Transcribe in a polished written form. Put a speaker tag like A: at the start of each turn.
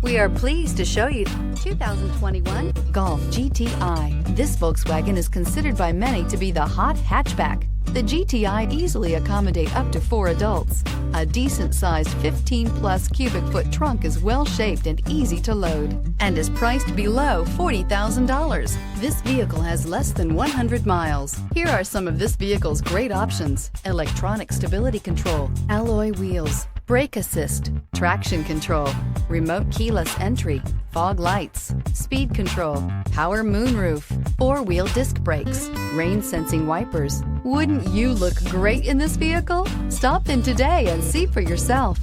A: We are pleased to show you 2021 Golf GTI. This Volkswagen is considered by many to be the hot hatchback. The GTI easily accommodate up to 4 adults. A decent-sized 15-plus cubic foot trunk is well-shaped and easy to load and is priced below $40,000. This vehicle has less than 100 miles. Here are some of this vehicle's great options: electronic stability control, alloy wheels, brake assist, traction control, remote keyless entry, fog lights, speed control, power moonroof, 4-wheel disc brakes, rain sensing wipers. Wouldn't you look great in this vehicle? Stop in today and see for yourself.